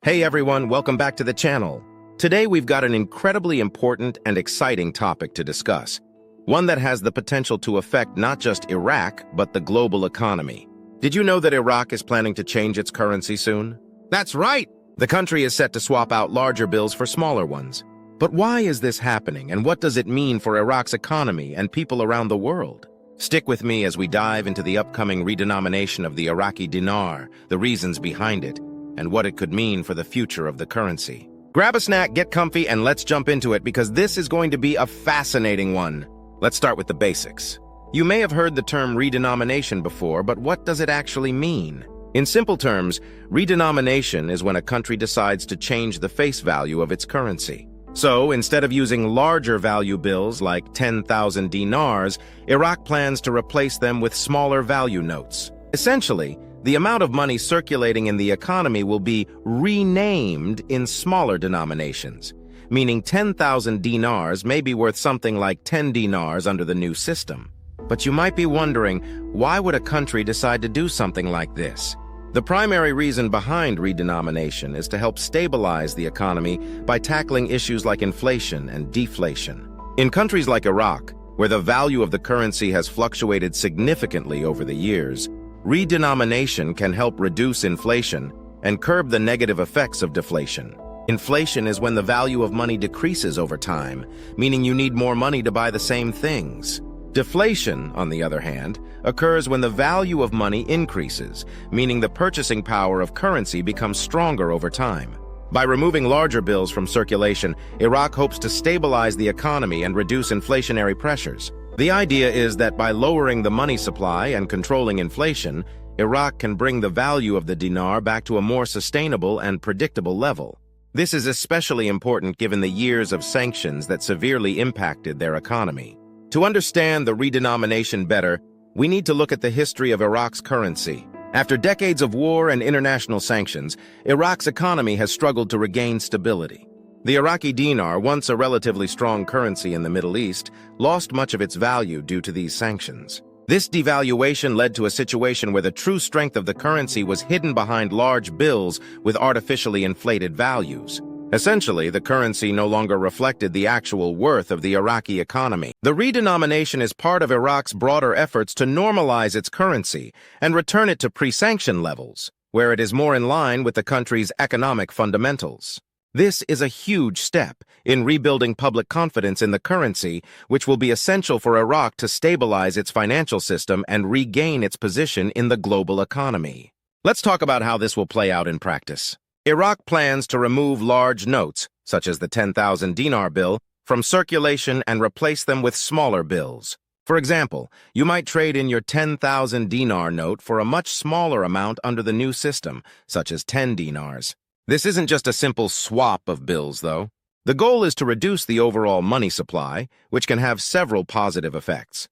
Hey everyone, welcome back to the channel. Today we've got an incredibly important and exciting topic to discuss. One that has the potential to affect not just Iraq, but the global economy. Did you know that Iraq is planning to change its currency soon? That's right! The country is set to swap out larger bills for smaller ones. But why is this happening, and what does it mean for Iraq's economy and people around the world? Stick with me as we dive into the upcoming redenomination of the Iraqi Dinar, the reasons behind it, and what it could mean for the future of the currency. Grab a snack, get comfy, and let's jump into it because this is going to be a fascinating one. Let's start with the basics. You may have heard the term redenomination before, but what does it actually mean? In simple terms, redenomination is when a country decides to change the face value of its currency. So, instead of using larger value bills like 10,000 dinars, Iraq plans to replace them with smaller value notes. Essentially, the amount of money circulating in the economy will be renamed in smaller denominations, meaning 10,000 dinars may be worth something like 10 dinars under the new system. But you might be wondering, why would a country decide to do something like this? The primary reason behind redenomination is to help stabilize the economy by tackling issues like inflation and deflation. In countries like Iraq, where the value of the currency has fluctuated significantly over the years, redenomination can help reduce inflation and curb the negative effects of deflation. Inflation is when the value of money decreases over time, meaning you need more money to buy the same things. Deflation, on the other hand, occurs when the value of money increases, meaning the purchasing power of currency becomes stronger over time. By removing larger bills from circulation, Iraq hopes to stabilize the economy and reduce inflationary pressures. The idea is that by lowering the money supply and controlling inflation, Iraq can bring the value of the dinar back to a more sustainable and predictable level. This is especially important given the years of sanctions that severely impacted their economy. To understand the redenomination better, we need to look at the history of Iraq's currency. After decades of war and international sanctions, Iraq's economy has struggled to regain stability. The Iraqi dinar, once a relatively strong currency in the Middle East, lost much of its value due to these sanctions. This devaluation led to a situation where the true strength of the currency was hidden behind large bills with artificially inflated values. Essentially, the currency no longer reflected the actual worth of the Iraqi economy. The redenomination is part of Iraq's broader efforts to normalize its currency and return it to pre-sanctioned levels, where it is more in line with the country's economic fundamentals. This is a huge step in rebuilding public confidence in the currency, which will be essential for Iraq to stabilize its financial system and regain its position in the global economy. Let's talk about how this will play out in practice. Iraq plans to remove large notes, such as the 10,000 dinar bill, from circulation and replace them with smaller bills. For example, you might trade in your 10,000 dinar note for a much smaller amount under the new system, such as 10 dinars. This isn't just a simple swap of bills, though. The goal is to reduce the overall money supply, which can have several positive effects.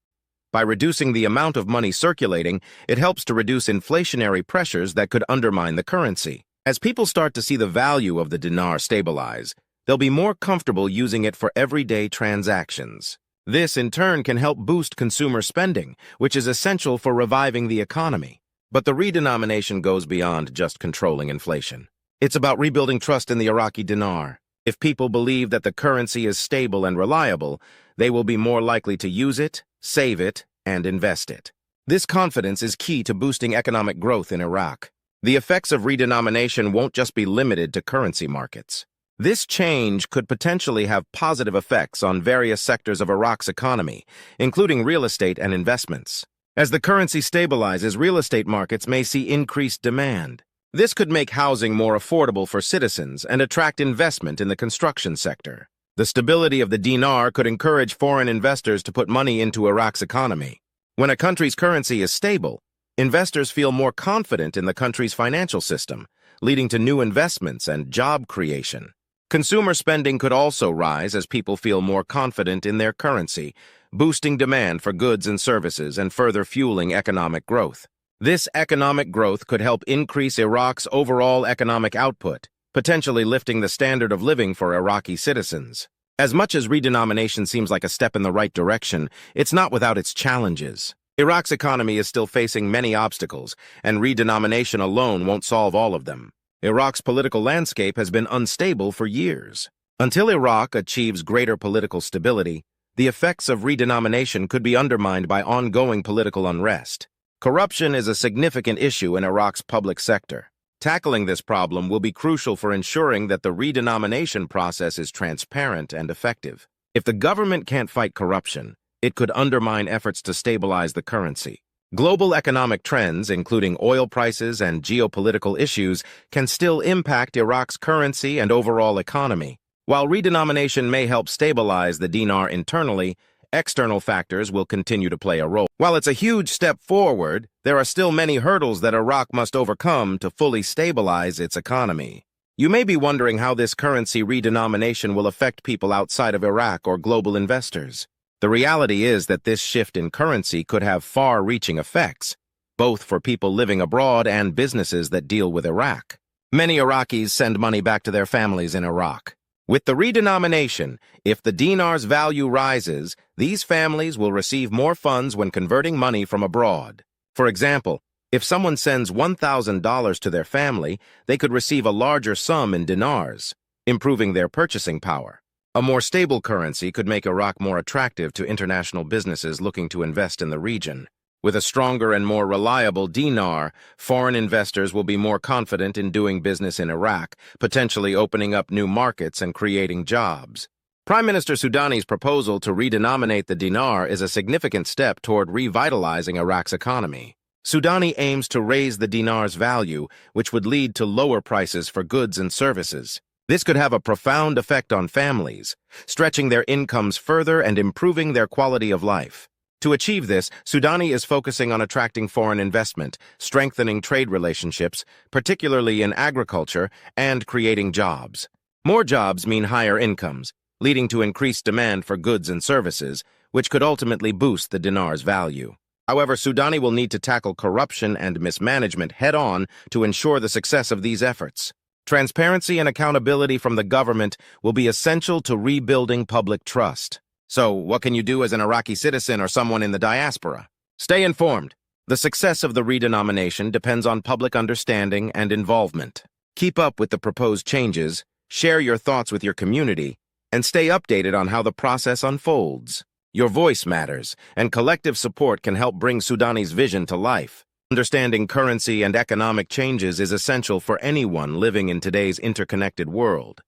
By reducing the amount of money circulating, it helps to reduce inflationary pressures that could undermine the currency. As people start to see the value of the dinar stabilize, they'll be more comfortable using it for everyday transactions. This, in turn, can help boost consumer spending, which is essential for reviving the economy. But the redenomination goes beyond just controlling inflation. It's about rebuilding trust in the Iraqi dinar. If people believe that the currency is stable and reliable, they will be more likely to use it, save it, and invest it. This confidence is key to boosting economic growth in Iraq. The effects of redenomination won't just be limited to currency markets. This change could potentially have positive effects on various sectors of Iraq's economy, including real estate and investments. As the currency stabilizes, real estate markets may see increased demand. This could make housing more affordable for citizens and attract investment in the construction sector. The stability of the dinar could encourage foreign investors to put money into Iraq's economy. When a country's currency is stable, investors feel more confident in the country's financial system, leading to new investments and job creation. Consumer spending could also rise as people feel more confident in their currency, boosting demand for goods and services and further fueling economic growth. This economic growth could help increase Iraq's overall economic output, potentially lifting the standard of living for Iraqi citizens. As much as redenomination seems like a step in the right direction, it's not without its challenges. Iraq's economy is still facing many obstacles, and redenomination alone won't solve all of them. Iraq's political landscape has been unstable for years. Until Iraq achieves greater political stability, the effects of redenomination could be undermined by ongoing political unrest. Corruption is a significant issue in Iraq's public sector. Tackling this problem will be crucial for ensuring that the redenomination process is transparent and effective. If the government can't fight corruption, it could undermine efforts to stabilize the currency. Global economic trends, including oil prices and geopolitical issues, can still impact Iraq's currency and overall economy. While redenomination may help stabilize the dinar internally, external factors will continue to play a role. While it's a huge step forward, there are still many hurdles that Iraq must overcome to fully stabilize its economy. You may be wondering how this currency redenomination will affect people outside of Iraq or global investors. The reality is that this shift in currency could have far-reaching effects, both for people living abroad and businesses that deal with Iraq. Many Iraqis send money back to their families in Iraq. With the redenomination, if the dinar's value rises, these families will receive more funds when converting money from abroad. For example, if someone sends $1,000 to their family, they could receive a larger sum in dinars, improving their purchasing power. A more stable currency could make Iraq more attractive to international businesses looking to invest in the region. With a stronger and more reliable dinar, foreign investors will be more confident in doing business in Iraq, potentially opening up new markets and creating jobs. Prime Minister Soudani's proposal to redenominate the dinar is a significant step toward revitalizing Iraq's economy. Soudani aims to raise the dinar's value, which would lead to lower prices for goods and services. This could have a profound effect on families, stretching their incomes further and improving their quality of life. To achieve this, Soudani is focusing on attracting foreign investment, strengthening trade relationships, particularly in agriculture, and creating jobs. More jobs mean higher incomes, leading to increased demand for goods and services, which could ultimately boost the dinar's value. However, Soudani will need to tackle corruption and mismanagement head-on to ensure the success of these efforts. Transparency and accountability from the government will be essential to rebuilding public trust. So, what can you do as an Iraqi citizen or someone in the diaspora? Stay informed. The success of the redenomination depends on public understanding and involvement. Keep up with the proposed changes, share your thoughts with your community, and stay updated on how the process unfolds. Your voice matters, and collective support can help bring Soudani's vision to life. Understanding currency and economic changes is essential for anyone living in today's interconnected world.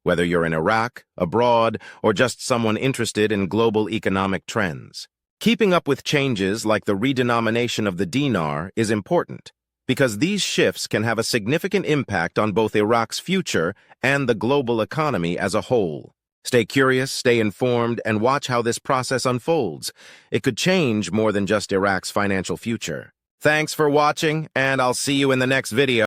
Whether you're in Iraq, abroad, or just someone interested in global economic trends. Keeping up with changes like the redenomination of the dinar is important, because these shifts can have a significant impact on both Iraq's future and the global economy as a whole. Stay curious, stay informed, and watch how this process unfolds. It could change more than just Iraq's financial future. Thanks for watching, and I'll see you in the next video.